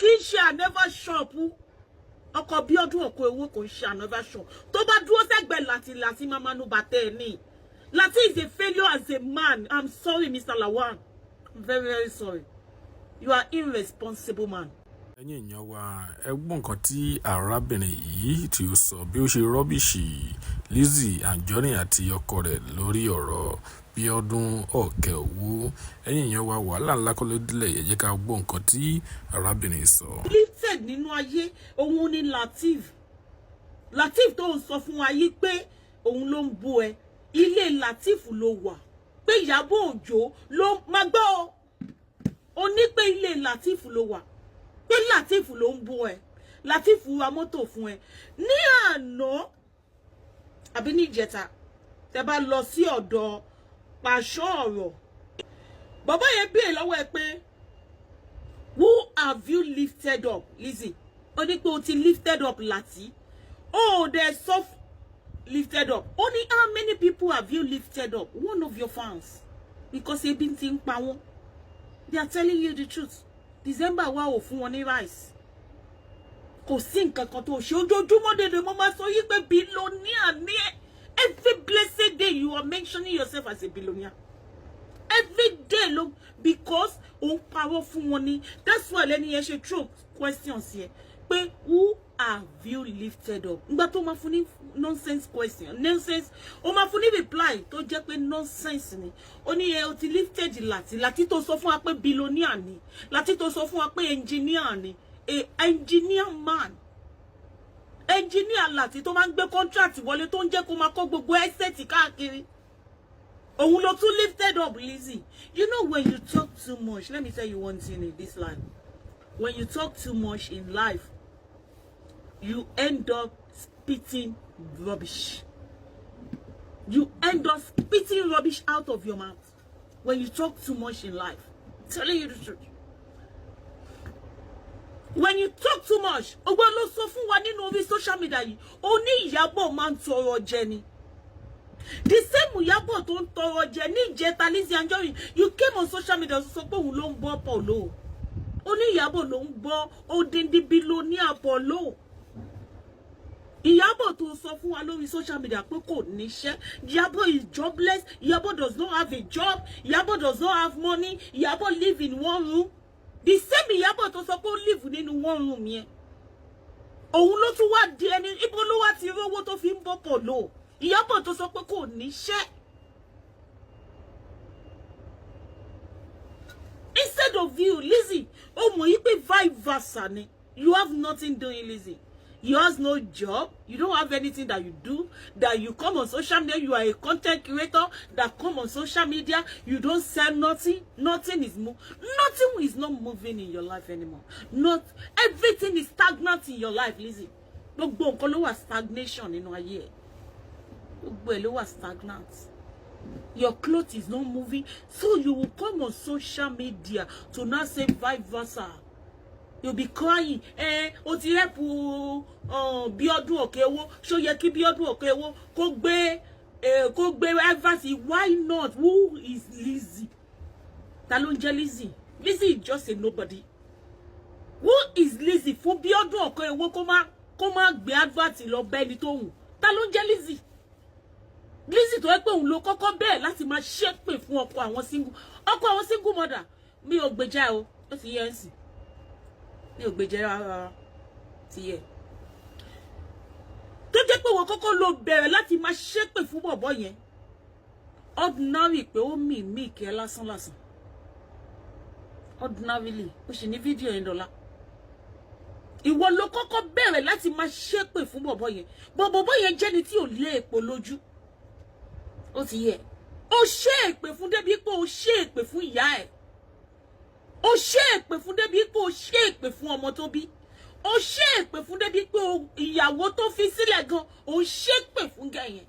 kì í ṣe ànẹ́fà ṣọ́ọ̀pù ọkọ̀ bí ọdún ọkọ̀ owó kò ń ṣe ànẹ́fà ṣọ́ọ̀pù tó bá dúró sẹ́gbẹ̀ẹ́ láti máa manú bàtẹ́ ẹ̀ ní Lati is a failure as a man. I'm sorry, Mr. Lawan. I'm very, very sorry. You are irresponsible man. Ẹ̀yin èèyàn wa ẹgbọ́n nǹkan tí arábìnrin yìí tí ó sọ bí ó ṣe rọ́bìṣì Lizzy Anjorin àti ọkọ rẹ̀ lórí ọ̀rọ̀ Bíọ́dún Òkèowó. Ẹ̀yin èèyàn wa wàhálà ńlá kọ́ ló délẹ̀ ẹ jẹ́ ká gbọ́ nǹkan tí arábìnrin sọ. Lifted nínú ayé òun ni Lateef tó ń sọ fún wa yìí pé òun ló ń bú ẹ ilé Lateef ló wà pé Ìyábọ̀ Òjó ló máa gbọ́ ọ ní pé ilé Lateef ló wà pé Lateef ló ń bú ẹ Lateef ra mọ́tò fún ẹ ní àná àbí ní ìjẹta tẹ́ bá lọ sí ọ̀dọ̀ Pàṣọ ọ̀rọ̀ bàbá yẹn béèrè lọ́wọ́ ẹ pé who have you lifted up Lizzy ó ní pé o ti lifted up Lati oh there's soft lifted up only how many people have you lifted up one of your fans because ebi ti ń pa wọ́n they are telling you the truth December wa ò fún wọn ní rice kò sí nǹkan kan tó ṣe ojoojúmọ́ dédé mo máa sọ yí pé billionaire ní every blessed day you are mentioning yourself as a billionaire every day lo because òun parọ́ fún wọn ni that's why lẹ́ni yẹn ṣe throw questions here pé who have you lifted up nígbà tó máa fún ní nonsense question nonsense ó máa fún ní reply tó jẹ́ pé nonsense ni ó ní ẹ o ti lifted Lati tó sọ fún wa pé billionaire ni Lati tó sọ fún wa pé engineer ni a engineer man engineer Lati tó máa ń gbé contract wọlé tó ń jẹ́ kó máa kó gbogbo asset káàkiri òun ló tún lifted up Lizzy. You know when you talk too much, let me tell you one thing in this life, when you talk too much in life you end up spitting rubbish. You end up spitting rubbish out of your mouth when you talk too much in life. I'm telling you the truth. When you talk too much, ogbo lo sọ fún wa nínú orí social media yìí, ó ní Ìyábọ̀ máa ń tọrọ jẹ ni. The same Ìyábọ̀ tó ń tọrọ jẹ ní ìjẹta Lizzy Anjorin, you came on social media sọ pé òun ló ń bọ́ Polo. Ó ní Ìyábọ̀ ló ń bọ́ odindi billionaire Polo. Ìyábọ̀ tó sọ fún wa lórí social media pé kò níṣẹ́. Ìyábọ̀ is jobless. Ìyábọ̀ does not have a job. Ìyábọ̀ does not have money. Ìyábọ̀ live in one room. The same Ìyábọ̀ tó sọ pé ó live nínú one room yẹn. Òun ló tún wá di ẹni ibo ló wá ti rówó tó fi ń bọ́ Polo. Ìyábọ̀ tó sọ pé kò níṣẹ́. Instead of you, Lizzy, ó mọ̀ yí pé vice versa ni. You have nothing doing, Lizzy. You have no job. You don't have anything that you do. That you come on social media. You are a content creator that come on social media. You don't sell nothing. Nothing is not moving in your life anymore. Not everything is stagnant in your life, Lizzy. Gbogbo nǹkan ló wà stagnation nínú ayé ẹ. Gbogbo ẹ ló wà stagnant. Your clothes is not moving. So you will come on social media to now say vice versa. You'll be crying. O ti help Bíọ́dún Òkèowó. Ṣó yẹ kí Bíọ́dún Òkèowó kó gbé advert. Why not? Who is Lizzy? Ta ló ń jẹ́ Lizzy? Lizzy is just a nobody. Who is Lizzy? Fún Bíọ́dún Òkèowó kó má gbé advert lọ bẹ́ni tó hùn. Ta ló ń jẹ́ Lizzy? Lizzy tó yẹ pé òun ló kọ́kọ́ bẹ̀rẹ̀ láti máa ṣépè fún ọkọ àwọn single mother. Mi ò gbèjà o. Ó ti yẹ ń sìn. Mi ò gbèjẹ rárá ti yẹ tó jẹ́ pé wọ́n kọ́kọ́ lọ bẹ̀rẹ̀ láti máa ṣépè fún bọ̀bọ̀ yẹn ordinary pé ó mì kẹ́ lásán ordinarily ó sì ní fídíò yẹn dọ́là ìwọ ló kọ́kọ́ bẹ̀rẹ̀ láti máa ṣépè fún bọ̀bọ̀ yẹn bọ̀bọ̀ yẹn jẹ́ni tí ò lé èpò lójú ó ti yẹ ó ṣe èpè fún débi pé ó ṣe èpè fún ìyá ẹ̀ ó ṣe èpè fún débi pé ó ṣe èpè fún ọmọ tó bí ó ṣe èpè fún débi pé ìyàwó tó fi sílẹ̀ gan ó ṣe èpè fún gẹ̀yẹn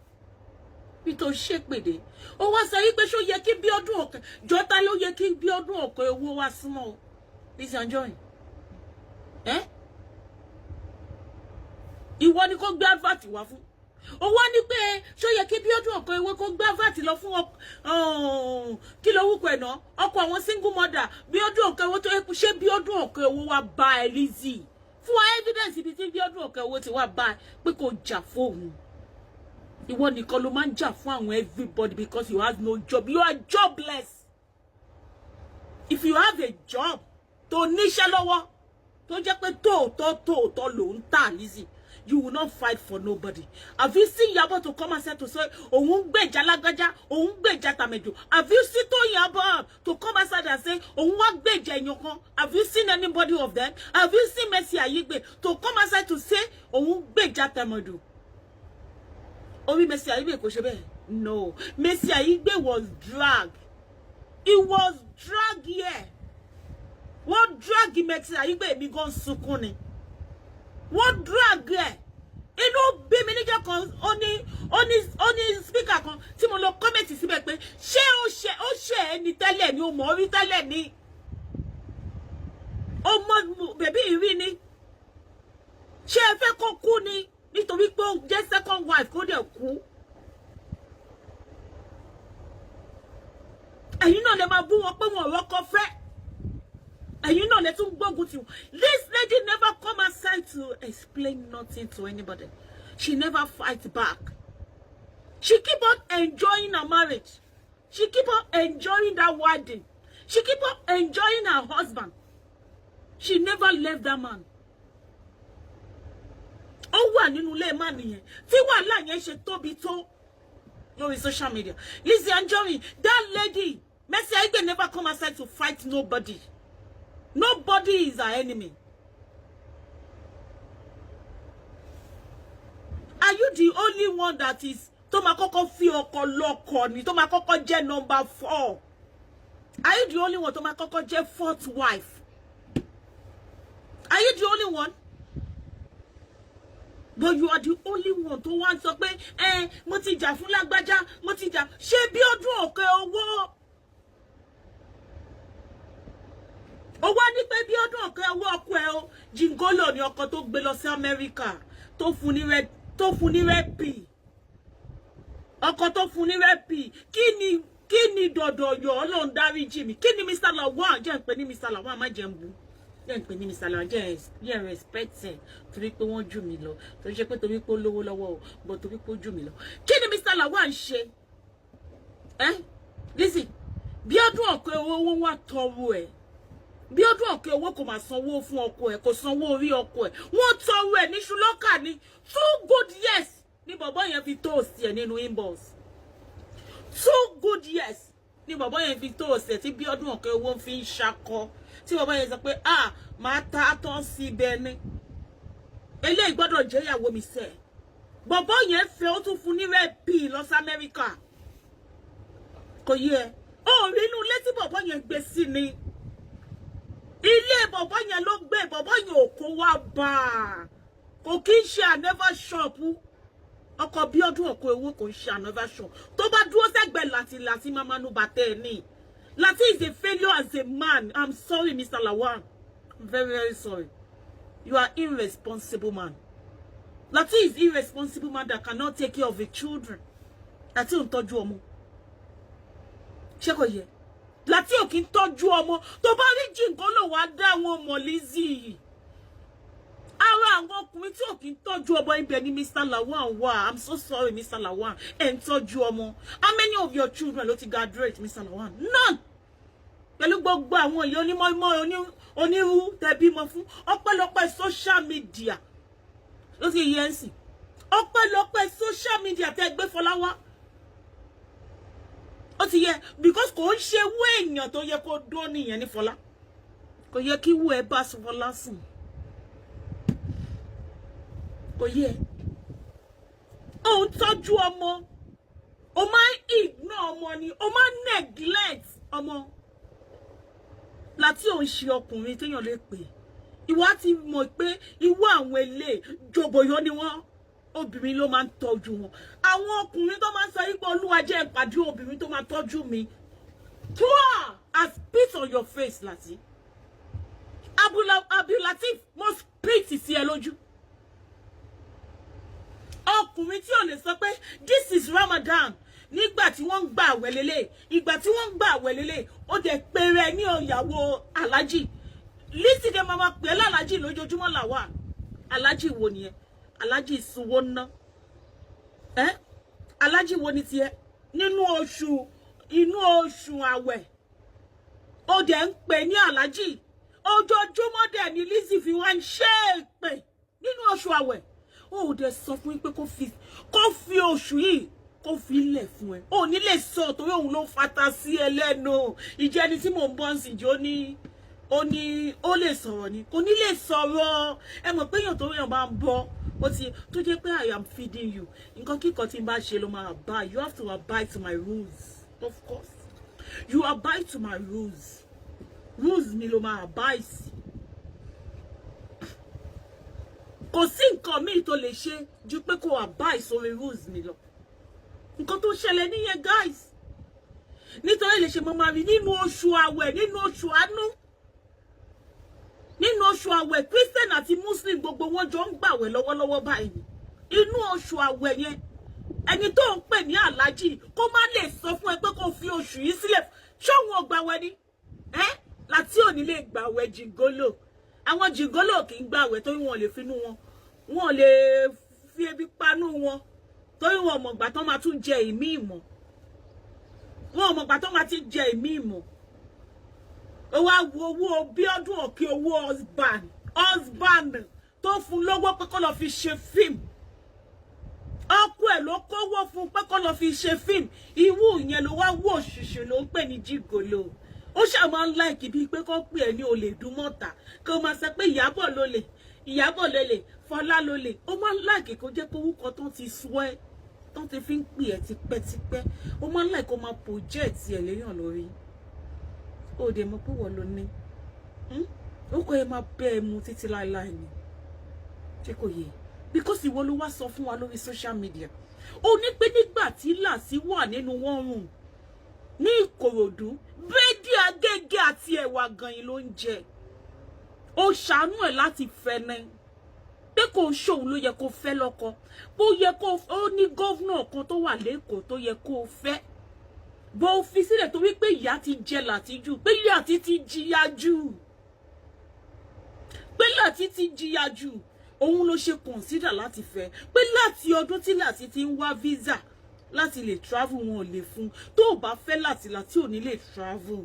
bí tó ṣe pèdè ó wá sọ wípé ṣó yẹ kí Bíọ́dún Òkè jọta ló yẹ kí Bíọ́dún Òkèowó wá súnmọ́ o Lizzy Anjorin ìwọ ni kó gbé advert wá fún ó wá ní pé ṣó yẹ kí Bíọ́dún ọkọ ewé kó gbá vat lọ fún kí ló wúkọ ẹ̀ náà ọkọ àwọn single mother Bíọ́dún ọkọ ewé tó yẹ kó ṣe Bíọ́dún ọkọ ewé wá bá ẹ Lizzy fún wa evidence ibi tí Bíọ́dún ọkọ ewé ti wá bá ẹ pé kò jà fóun ìwọ nìkan ló máa ń jà fún àwọn everybody because you have no job, you are jobless. If you have a job tó níṣẹ́ lọ́wọ́ tó jẹ́ pé tóòtọ́ ló ń tà Lizzy, you will not fight for nobody. Have you seen Iyabo to come and say to say òun gbèjà lágbájá òun gbèjà tàmẹ̀dò? Have you seen Iyabo to come outside and say òun wá gbèjà èèyàn kan? Have you seen anybody of them? Have you seen Mercy Aigbe to come outside to say òun gbèjà tàmẹ̀dò? Orí Mercy Aigbe kò ṣe bẹ́ẹ̀. No, Mercy Aigbe was dragged. It was dragged here. What drag Mercy Aigbe mi gan sunkún ni? What drag here? Inú bí mi níjọ́ kan ó ní speaker kan tí mo lọ comment síbẹ̀ pé ṣé ó ṣe ẹni tẹ́lẹ̀ ni ó mọ̀ orí tẹ́lẹ̀ ni? Ó mọ bèbí ìrí ni? Ṣé ẹ fẹ́ kó kú ni? Nítorí pé ó jẹ́ second wife kó dẹ̀ kú. Ẹ̀yin náà lè máa bú wọn pé wọn ò rọ́kọ fẹ́. Ẹ̀yin náà lè tún gbógun tì wọ́n. This lady never come outside to explain nothing to anybody. She never fight back. She keep on enjoying her marriage. She keep on enjoying that wedding. She keep on enjoying her husband. She never left that man. Ó wà nínú ilé man nìyẹn. Tí wàhálà yẹn ṣe tóbi tó lórí social media. Lizzy Anjorin, that lady, Mercy Aigbe never come outside to fight nobody. Nobody is our enemy. Are you the only one that is tó máa kọ́kọ́ fi ọkọ lọ́kọ ni tó máa kọ́kọ́ jẹ́ number 4? Are you the only one tó máa kọ́kọ́ jẹ́ 4th wife? Are you the only one? But you are the only one tó wá sọ pé mo ti jà fún lágbájá mo ti jà ṣé Bíọ́dún ọkọ owó. Ó wá ní pé Bíọ́dún ọkọ owó ọkọ ẹ o jingolo ni ọkọ tó gbé lọ sí America tó fún ní rẹ́pì. Ọkọ tó fún ní rẹ́pì kí ni dọ̀dọ̀ yọ Ọlọ́run dáríjì mi. Kí ni Mr. Lawal jẹ́ ń pè ní Mr. Lawal má jẹ́ ń bú. Jẹ́ ń pè ní Mr. Lawal jẹ́ respect ẹ̀ torí pé wọ́n jù mí lọ. Torí ṣe pé torí pé ó lówó lọ́wọ́ o but torí pé ó jù mí lọ. Kí ni Mr. Lawal ń ṣe? Lizzy, Bíọ́dún ọkọ owó wá tọrọ ẹ̀. Bíọ́dún ọkọ owó kò máa sanwó fún ọkọ ẹ̀ kò sanwó orí ọkọ ẹ̀. Wọ́n tọrọ ẹ̀ ní ṣùlọ́kà ni 2 good years ni bọ̀bọ́ yẹn fi toast ẹ̀ nínú inbox. 2 good years ni bọ̀bọ́ yẹn fi toast ẹ̀ tí Bíọ́dún ọkọ owó fi ń ṣakọ. Tí bọ̀bọ́ yẹn sọ pé máa ta tán sí ibẹ̀ ni. Eléyìí gbọ́dọ̀ jẹ́ ìyàwó mi sẹ́. Bọ̀bọ́ yẹn fẹ́ ó tún fún ní rẹ́pì lọ sí Amẹ́ríkà. Kò yẹ. Ó rí inú ilé tí bọ̀bọ́ yẹn gbé sí ni. Ilé bọ̀bọ́ yẹn ló gbé bọ̀bọ́ yẹn ò kó wá bá a. Kò kí ń ṣe another shop. Ọkọ Bíọ́dún ọkọ owó kò ń ṣe another shop. Tó bá dúró sẹ́gbẹ̀ẹ́ láti máa nu bàtẹ́ ní. Lati is a failure as a man. I'm sorry, Mr. Lawal. I'm very, very sorry. You are irresponsible man. Lati is irresponsible man that cannot take care of the children. Lati ò ń tọ́jú ọmọ. Ṣé kò yẹ? Lati ò kí ń tọ́jú ọmọ. Tó bá rí jìngọ́lò wá dá wọn mọ̀ Lizzy. Ara àwọn ọkùnrin tí ò kí ń tọ́jú ọmọ ibẹ̀ ni Mr. Lawal wà. I'm so sorry, Mr. Lawal. Ẹ ń tọ́jú ọmọ. How many of your children ló ti graduate, Mr. Lawal? None. Pẹ̀lú gbogbo àwọn èèyàn onímọ̀ onírú tẹ̀bí mọ fún ọpẹ́lọpẹ́ social media. Ló ti yẹ ń sìn. Ọpẹ́lọpẹ́ social media tẹ́ gbé Fọláwá. Ó ti yẹ because kò ń ṣe wú èèyàn tó yẹ kó dó nìyẹn ní Fọlá. Kò yẹ kí wú ẹ bá Fọlá sùn. Kò yẹ. Ó ń tọ́jú ọmọ. Ó máa ń ignore ọmọ ni. Ó máa ń neglect ọmọ. Láti ò ń ṣe ọkùnrin téèyàn lè pè. Ìwà ti mọ̀ pé ìwà àwọn ilé jòbòyọ́ ni wọ́n. Obìnrin ló máa ń tọ́jú wọn. Àwọn ọkùnrin tó máa ń sọ ipò Olúwa jẹ́ ìpàdé obìnrin tó máa tọ́jú mi. Toi, I spit on your face, Lati. Abdulateef mo spit sí ẹ lójú. Ọkùnrin tí ò lè Ramadan nígbà tí wọ́n ń gbà àwẹ̀ lélẹ̀ ìgbà tí wọ́n ń gbà àwẹ̀ lélẹ̀ ó dẹ̀ pèrè ní ìyàwó alájì Lizzy dẹ̀ máa pè é lálájì lójoojúmọ́ làwà alájì wo nìyẹn alájì sunwó ná alájì wo ni tiẹ̀ nínú oṣù àwẹ̀ ó dẹ̀ ń pè ní alájì ojoojúmọ́ dẹ̀ ni Lizzy fi wá ń ṣe èpè nínú oṣù àwẹ̀ ó dẹ̀ sọ fún pé kó fi oṣù yìí kó fi lẹ̀ fún ẹ ó ní lè sọ torí òun ló fata sí ẹ lẹ́nu ìjẹni tí mò ń bọ́ sí jọ ní ó lè sọ̀rọ̀ ni kò ní lè sọ̀rọ̀ ẹ mọ̀ pé èèyàn tó yàn bá ń bọ́ ó ti tó jẹ́ pé I am feeding you nǹkan kíkan tí n bá ṣe ló máa abide you have to abide to my rules of course you abide to my rules mi ló máa abide sí kò sí nǹkan míì tó lè ṣe ju pé kó abide sórí rules mi lọ nǹkan tó ṣẹlẹ̀ níyẹn guys nítorí lè ṣe mo máa rí nínú oṣù àwẹ̀ nínú oṣù àánú nínú oṣù àwẹ̀ Christian àti Muslim gbogbo wọn jọ ń gbàwẹ̀ lọ́wọ́lọ́wọ́ báyìí inú oṣù àwẹ̀ yẹn ẹni tó ń pè ní aláàjì kó má lè sọ fún ẹ pé kó fi oṣù yìí sílẹ̀ ṣóhun ọgbàwẹ̀ ni láti òní lè gbàwẹ̀ jìngólò àwọn jìngólò kì í gbàwẹ̀ torí wọn lè finú wọn lè fi ebi panú wọn torí wọn mọ̀gbà tó máa tún jẹ ìmí ìmọ̀ wọn mọ̀gbà tó máa ti jẹ ìmí ìmọ̀ ó wá wo owó Bíọ́dún Òkè owó husband tó fún lówó pé kó lọ fi ṣe fíìmù ọkọ ẹ̀ ló kówó fún pé kó lọ fi ṣe fíìmù ìwú yẹn ló wá wò ṣìṣì ló ń pè ní jìgòlò ó ṣáà máa ń láìkì bíi pé kó pè ẹ́ ní olè dúmọ̀tà kó máa sọ pé Ìyábọ̀ lólè Fọlá lólè ó máa ń láìkì kó jẹ́ pé orúkọ tó ti sọ ẹ́ tó ti fi ń pè ẹ́ tipẹ́tipẹ́ ó máa ń láìkì kó máa project ẹ̀ léyàn lórí ó dẹ̀ mọ̀ pé wọ́n ló ní ó kọ́ ẹ máa bẹ́ ẹ mu títí láéláé ni ṣé kò yẹ because ìwọ ló wá sọ fún wa lórí social media ó ní pé nígbà tí Làsí wà nínú wọn rùn ní Ìkòròdú búrẹ́dì Agége àti ẹ̀wà gànyìn ló ń jẹ ó ṣàánú ẹ̀ láti fẹ́ ní pé kò ṣòun ló yẹ kó fẹ́ lọ́kọ bó yẹ kó ó ní gọ́vnà kan tó wà lẹ́kọ̀ọ́ tó yẹ kó fẹ́ bó fi sílẹ̀ torí pé ìyá ti jẹ Làtí jù pé ìyá ti jìyà jù pé Làtí ti jìyà jù òun ló ṣe consider láti fẹ́ pé láti ọdún tí Làtí ti ń wá visa láti lè travel wọn ò lè fún tó o bá fẹ́ Làtí ò ní lè travel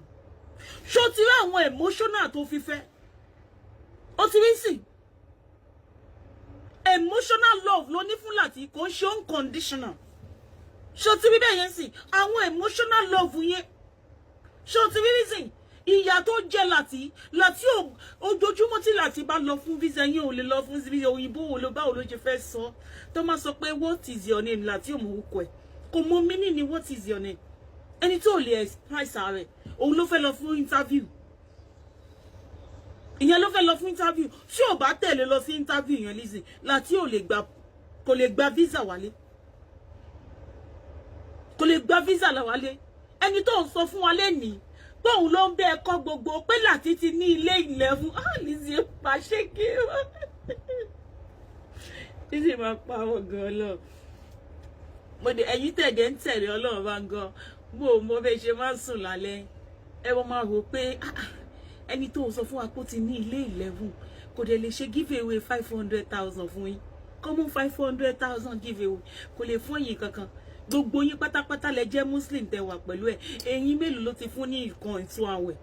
ṣó ti rí àwọn emotional tó fi fẹ́ ó ti rí sí emotional love ló ní fún Làtí kò ń ṣe unconditional ṣó ti rí bẹ́ẹ̀ yẹn sì àwọn emotional love yẹn ṣó ti rí reason ìyá tó jẹ́ Làtí ojoojúmọ́ tí Làtí bá lọ fún visa yẹn ò lè lọ fún visa òyìnbó wo ló báwo ló ṣe fẹ́ sọ tó máa sọ pé what is your name Làtí ò mọ orúkọ ẹ̀ kò mọ meaning ni what is your name ẹni tó lè express rẹ̀ òun ló fẹ́ lọ fún interview ìyẹn ló fẹ́ lọ fún interview ṣé ò bá tẹ̀lé lọ sí interview yẹn Lizzy Làtí kò lè gba visa wálé kò lè gba visa là wálé ẹni tó ń sọ fún wa lẹ́nìí bóun ló ń bẹ ẹ̀kọ́ gbogbo pé Làtí ti ní ilé 11 Lizzy pa ṣéke Lizzy máa pa àwọn gan lọ mo dé ẹ̀yin tẹ̀dẹ̀ ń tẹ̀lé Ọlọ́run bá ń gan mo bẹ ṣe máa ń sùn lálẹ́ ẹ wọ́n máa rò pé ẹni tó sọ fún wa pé ó ti ní ilé 11 kò dẹ̀ lè ṣe give away 500,000 fún yín common 500,000 give away kò lè fún yín kankan gbogbo yín pátápátá lẹ jẹ́ Muslim tẹ́ wà pẹ̀lú ẹ̀ ẹ̀yin mélòó ló ti fún ní nǹkan ìtú àwẹ̀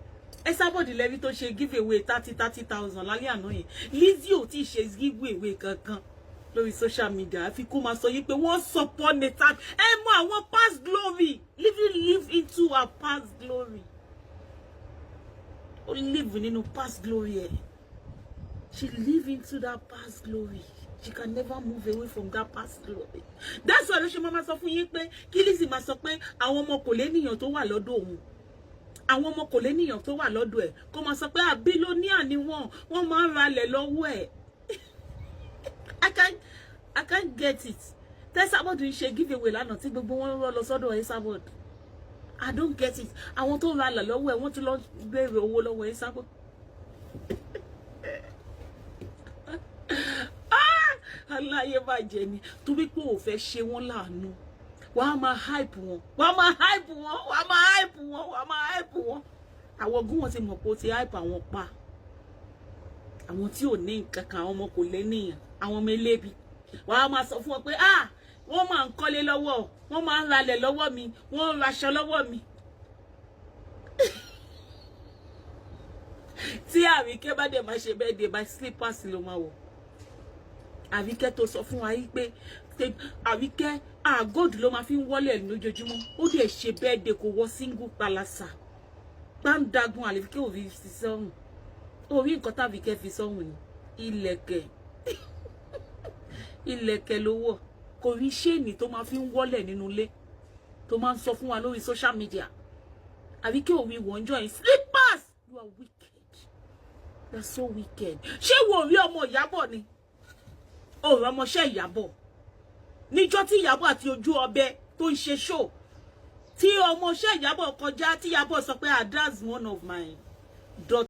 ẹ sábọ̀dì lẹ́rí tó ṣe give away 30,000 lálẹ́ àná yẹn Lizzy ò tí ì ṣe give away kankan lórí social media àfi kó máa sọ yín pé wọ́n support the time ẹ mọ àwọn past glory live into our past glory ó live nínú past glory ẹ she live into that past glory. She can never move away from that past glory. That's why she mama sọ fún yín pé kí Lizzy máa sọ pé àwọn ọmọ kò lè níyàn tó wà lọ́dọ̀ òun. Àwọn ọmọ kò lè níyàn tó wà lọ́dọ̀ ẹ̀. Kó máa sọ pé billionaire ni wọ́n máa ń ralẹ̀ lọ́wọ́ ẹ̀. I can't get it. Esabod ń ṣe giveaway lánàá tí gbogbo wọn rọ́ lọ sọ́dọ̀ Esabod. I don't get it. Àwọn tó ralẹ̀ lọ́wọ́ ẹ̀ wọ́n tún lọ béèrè owó lọ́wọ́ Esabod. aláyé bàjẹ́ ni torí pé ò fẹ́ ṣe wọ́n láàánú wàá máa hype wọn, wàá máa hype wọn, wàá máa hype wọn, wàá máa hype wọn. Àwọn ogún wọn ti mọ̀ pé ó ti hype àwọn pa. Àwọn tí ò ní nǹkan kan, àwọn ọmọ kò lè níyàn, àwọn ọmọ elébi. Wàá máa sọ fún wọn pé wọ́n máa ń kọ́lé lọ́wọ́, wọ́n máa ń ralẹ̀ lọ́wọ́ mi, wọ́n ń raṣọ lọ́wọ́ mi. Tí Àríkẹ́ bá dẹ̀ máa ṣe birthday by slippers ló máa wọ̀. Àríkẹ́ tó sọ fún wa yìí pé Àríkẹ́ gold ló máa fi ń wọlé lójoojúmọ́. Ó dẹ̀ ṣe birthday kò wọ single palasa. Gbàǹdagun Àríkẹ́ ò fi sọ́run. Orí nǹkan tàbíkẹ́ fi sọ́run ni ìlẹ̀kẹ̀. Ìlẹ̀kẹ̀ ló wọ̀. Kò rí ṣéènì tó máa fi ń wọlé nínú ilé tó máa ń sọ fún wa lórí social media. Àríkẹ́ ò rí wọ́n jọ yín slippers. You are wicked. You are so wicked. Ṣé wo rí ọmọ Ìyábọ̀ ni? O rí ọmọṣẹ́ Ìyábọ̀. Níjọ́ tí Ìyábọ̀ àti ojú ọbẹ̀ tó ń ṣe show. Tí ọmọṣẹ́ Ìyábọ̀ kọjá tí Ìyábọ̀ sọ pé that's one of my daughters.